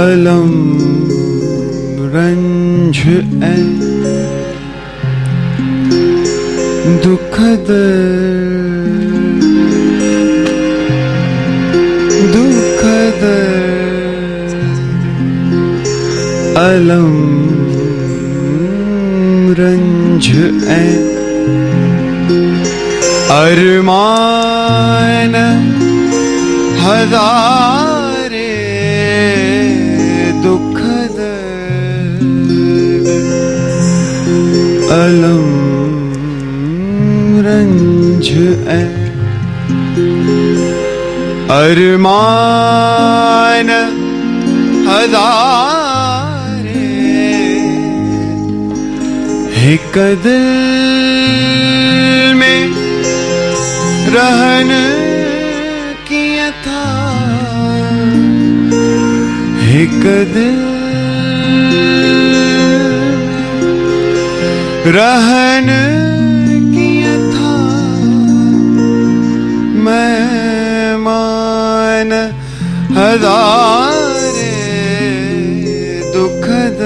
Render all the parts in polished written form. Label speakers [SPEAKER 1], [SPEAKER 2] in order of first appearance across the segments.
[SPEAKER 1] अलम रंज ए दुखद दुखद अलम रंज ए अरमान हजारे दुखद अलम रंज ए अरमान हजारे एक दिल में रहन किया था एक दिल रहन किया था मेहमान हजारे दुखद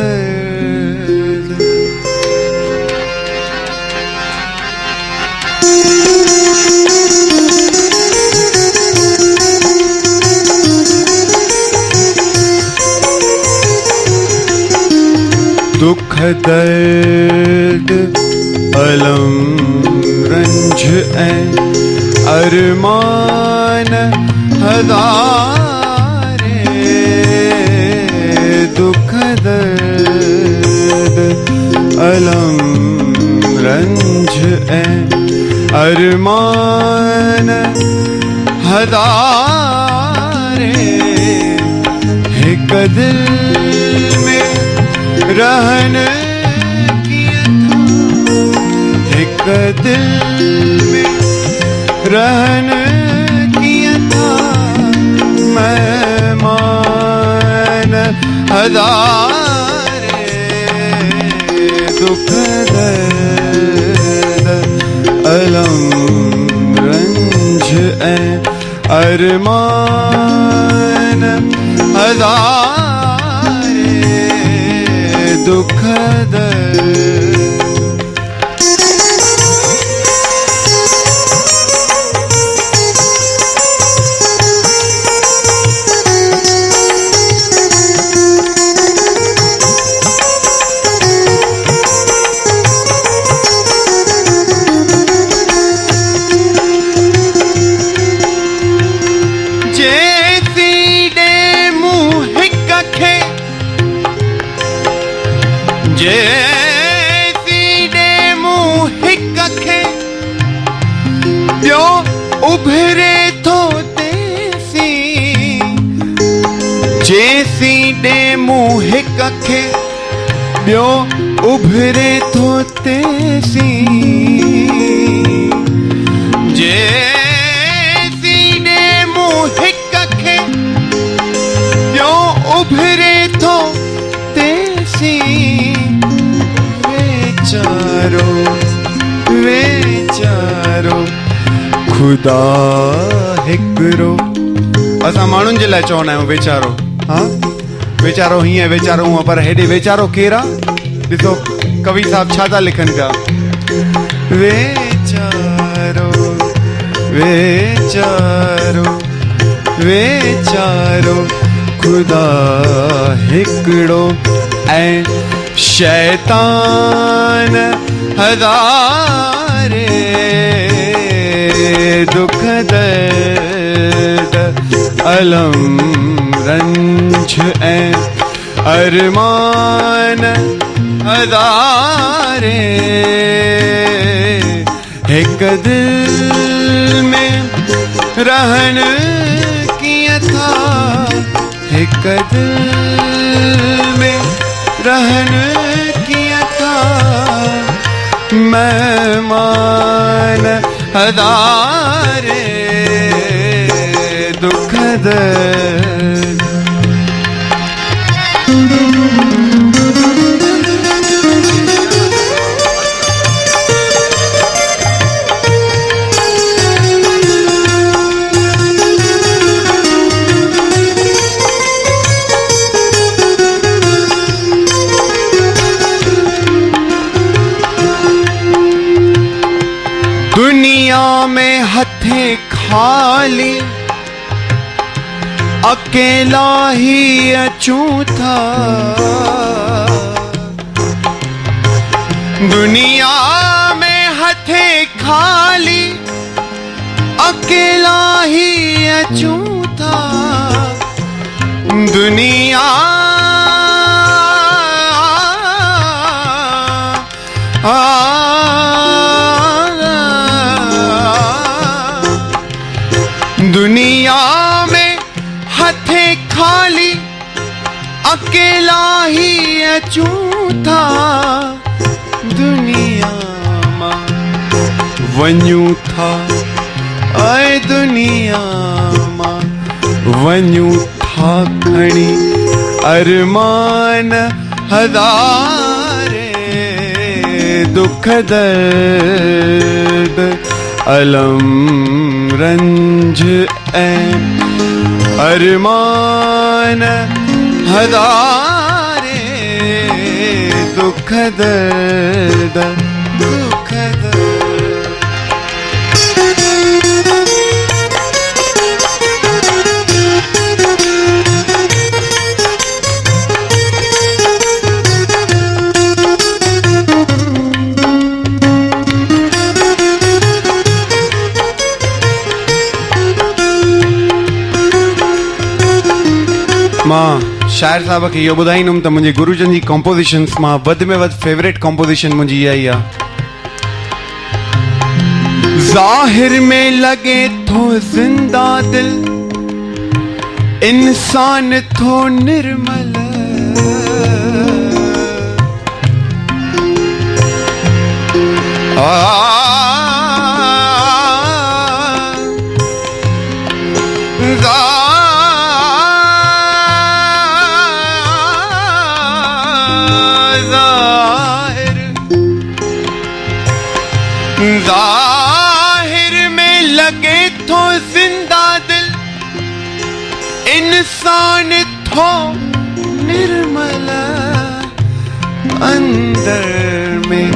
[SPEAKER 1] दुख दर्द अलम रंज ए अरमान हजारे दुख दर्द अलम रंज ए अरमान हजारे एक दिल में रहन किया था एक दिल में रहन किया था मेहमान हजारे दुख दर्द अलम रंज ए अरमान हजारे दुख जैसी दे मुँह कखे ॿियो उभरे थो तेसी जैसी दे मुँह कखे ॿियो उभरे थो तेसी जैसी दे मुँह कखे ॿियो उभरे थो तेसी वेचारो वेचारो खुदा हिकिड़ो असां माण्हुनि जे लाइ चवंदा आहियूं वेचारो हा वेचारो हीअं वेचारो हूअं पर हेॾे वेचारो केरु आहे ॾिसो कवि साहब छा था लिखनि पिया वेचारो वेचारो वेचारो खुदा हिकिड़ो ऐं शैतान हजारे दुख दर्द अलम रंज ऐं अरमान हजारे एक दिल में रहन किया था एक दिल में रहन किया था मेहमान हजारे दुख दर्द दुनिया में हथे खाली अकेला ही अचूं था। दुनिया में हथे खाली अकेला ही अचूं था। दुनिया दुनिया में हथे खाली अकेला ही अचूं था। दुनिया मां वञूं था, ऐं दुनिया मां वञूं था खणी अरमान हज़ारे। दुख दर्द अलम रंज ऐं अरमान हज़ारे। दुख दर्द दुख दर्द। मां शायर साहब खे इहो ॿुधाईंदुमि त मुंहिंजे गुरुजन जी कॉम्पोज़िशन्स मां वधि में वधि फेवरेट कॉम्पोज़िशन मुंहिंजी इहा ई आहे। ज़ाहिर में लगे थो ज़िंदा दिल, इंसान थो निर्मल। ज़ाहिर में लगे थो जिंदा दिल, इंसान थो निर्मल। अंदर में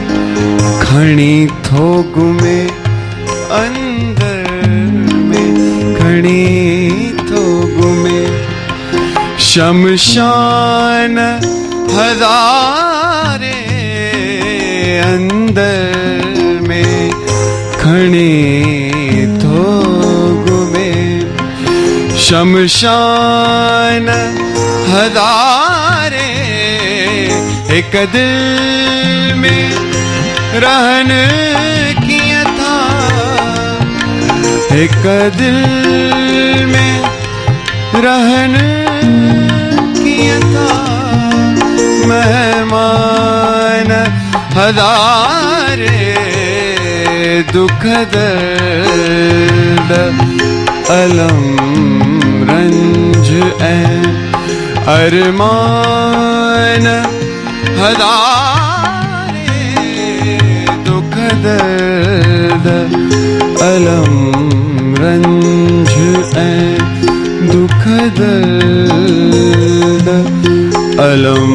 [SPEAKER 1] खणी थो गुमे, अंदर में खणी थो गुमे। शमशान हज़ारे अंदर खणी थो गुमे। शमशान हज़ारे हिक दिल में रहन कीअं था। हिक दिल में रहन कीअं था। मेहमान हज़ारे दुख दर्द अलम रंज ऐं अरमान हज़ारे। दुख दर्द अलम रंज ऐं दुख दर्द अलम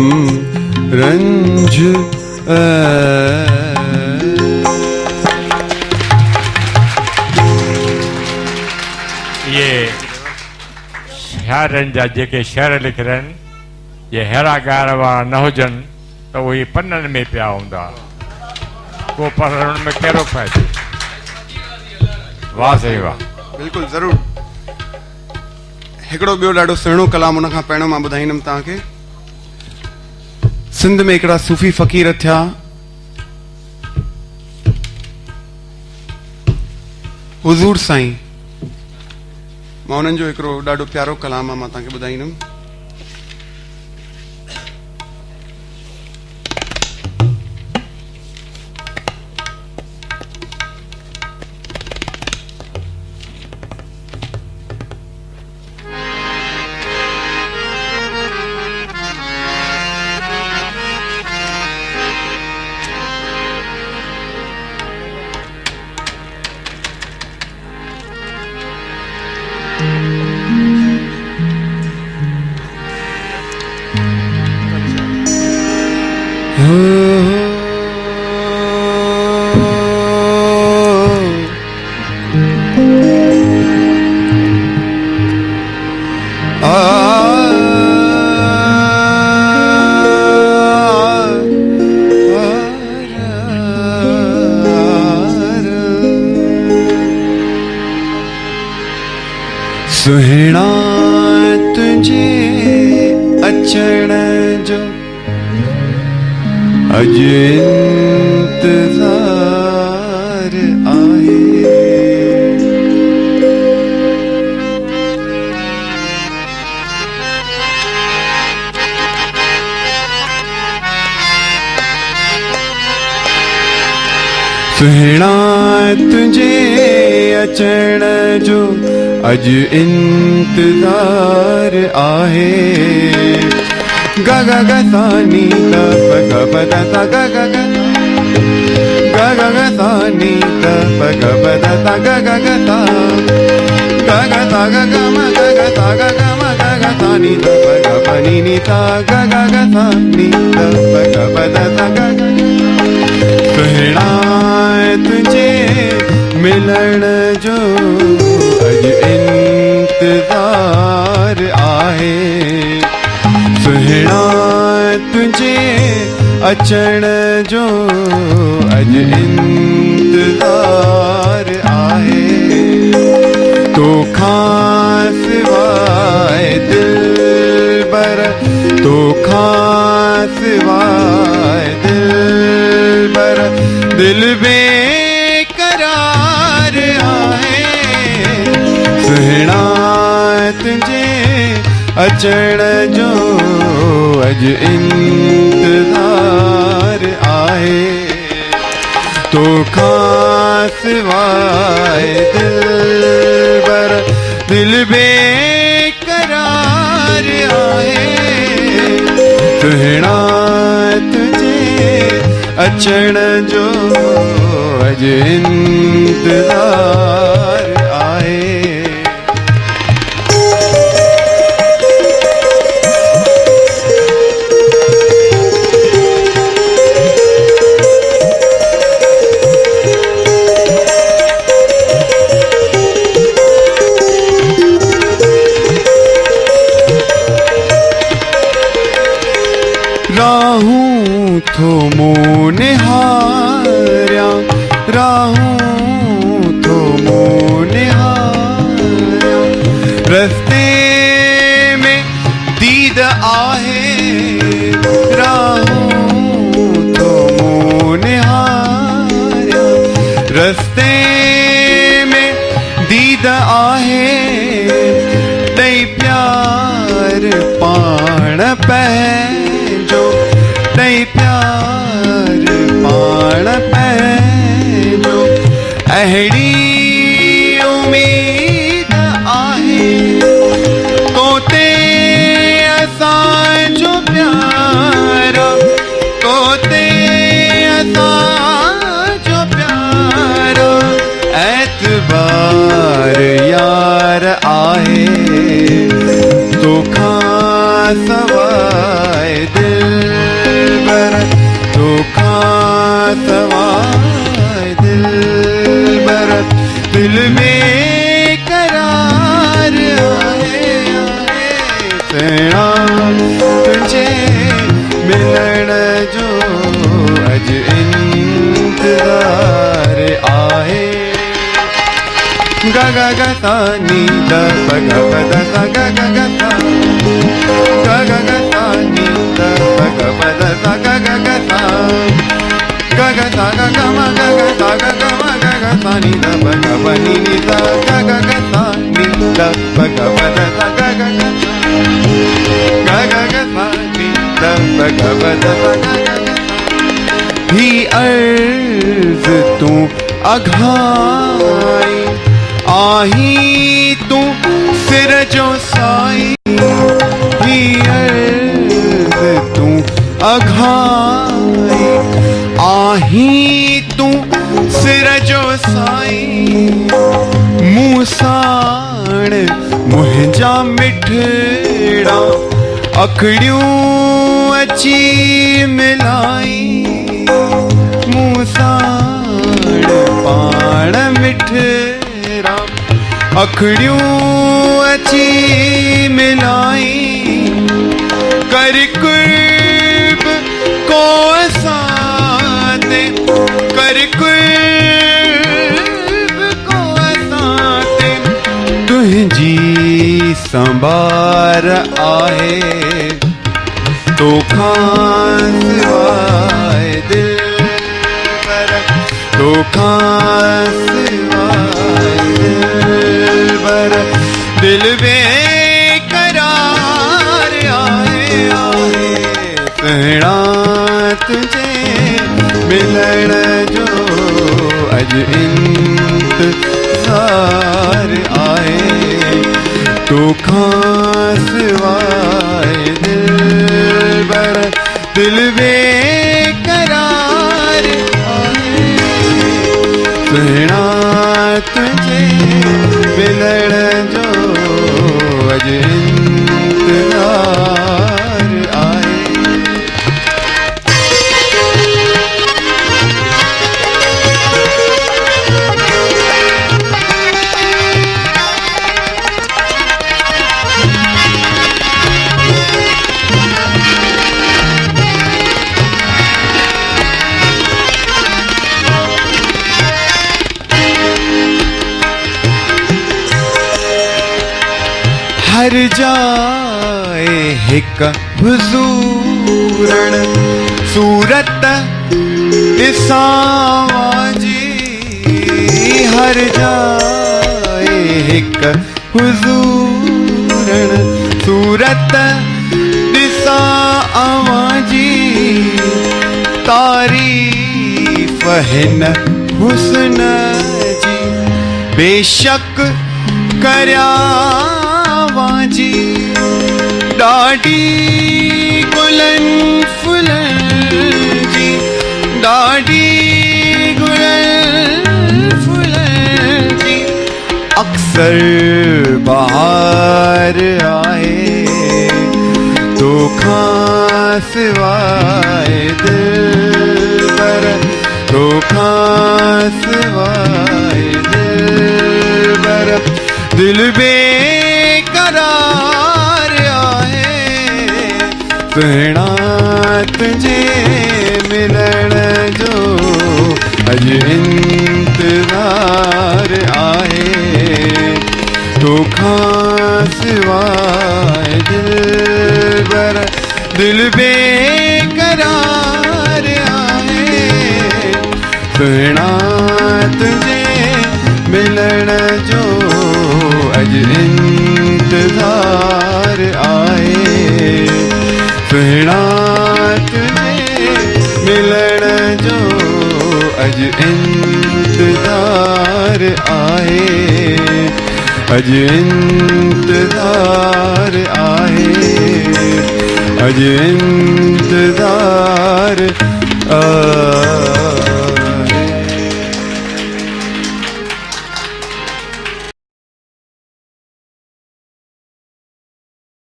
[SPEAKER 1] रंज
[SPEAKER 2] शायरनि जा जेके शेर लिखियल आहिनि, ये हेड़ा ॻाइण वारा न हुजनि त उहे पननि में पिया हूंदा, को पढ़ण में कहिड़ो फ़ाइदो। वाह साईं वाह।
[SPEAKER 1] बिल्कुलु ज़रूरु। हिकिड़ो ॿियो ॾाढो सुहिणो कलाम उन खां पहिरियों मां ॿुधाईंदुमि तव्हांखे। सिंध में हिकिड़ा सूफ़ी फ़क़ीर थिया, हुज़ूर साईं। मां उन्हनि जो हिकिड़ो ॾाढो प्यारो कलाम आहे, मां तव्हांखे ॿुधाईंदुमि। तुझे अचण जो अज इंतजार आहे। सुहिणा तुझे अचण जो अज इंतजार आहे। ग ग ग सा नी द प ग प द सा ग ग ग ग ग ग सा नी द प ग प द सा ग ग ग सा ग ग सा ग ग म ग ग सा ग ग म ग ग सा नी द प ग प नी नी सा ग ग ग सा नी द प ग प द सा ग ग। सुहिणा तुझे मिलण जो अज इंतजार आहे। सुहिणा तुझे अचण जो अज इंतजार आहे। तोखां सिवाय दिलबर, तोखां सिवाय दिलबर दिल बेकरार आहे। सुहिणा तुझे अचण जो अज इंतजार आहे। तोखां सिवाय दिलबर दिल बेकरार आहे। सुहिणा तुझे अचण जो अज इंतजार आहे। राहूं थो मूं निहारिया, राहूं थो मूं निहारिया। रस्ते में दीद आहे, राहूं थो मूं निहारिया। रस्ते में दीद आहे, ॾेई प्यार पाण पंहिंजो, ॾेई प्यार पाण पंहिंजो। अहिड़ी उम्मीद आहे तो ते असांजो प्यार, तो ते असांजो प्यार। एतबार यार आहे, तोखां सवाइ दिलबर, तोखां सवाइ दिलबर दिल में करार आहे। सुहिणा तुझे मिलण जो अज इंतजार आहे। ग ग ग सा नी द प ग प द सा ग ग ग सा ग ग ग सा नी द प ग प द सा ग ग ग सा ग ग सा ग ग म ग ग सा ग ग म ग ग सा नी द प ग प नी नी सा ग ग ग सा नी द प ग प द सा ग ग ग सा ग ग ग सा नी द प ग प द सा ग ग ग। ही अर्ज़ तू अघाई आही तू सिर जो साई। ही अर्ज़ तू अघाई आही तू सिर जो साई। मूं साण मुंहिंजा मिठड़ा अखड़ियूं अची मिलाई। मूं साण पाण मिठड़ा अखड़ियूं अची मिलाई। कर कुर्ब को असाते, कर कुर्ब को असाते तुझी संभाल इंतजार आहे तोखां सिवाय दिलबर तोखां सिवाय दिलबर दिल बेकरार आहे सुहिणा तुझे मिलण जो अॼु इंतज़ार आहे तोखां सिवाय दिलबर दिल बेकरार आहे सुहिणा तुझे मिलण जो अॼु इंतज़ार आहे हर जाए हिक हुज़ूरण सूरत ॾिसां जी हर जाए हिक हुज़ूरण सूरत ॾिसां जी तारीफ़ हिन हुस्न जी बेशक करियां जी ॾाढी गुलनि फुलनि जी ॾाढी गुलनि फुलनि जी अक्सर बहार आहे तोखां सिवाय दिलबर तोखां सिवाय दिलबर दिल बेकरार आहे सुहिणा तुझे मिलण जो अॼु इंतज़ार आहे तोखां सिवाय दिलबर दिल बेकरार आहे सुहिणा तुझे मिलण जो अॼु इंतज़ार आहे सुहिणा तुझे मिलण जो अॼु इंतज़ार आहे अॼु इंतज़ार आहे अॼु इंतज़ार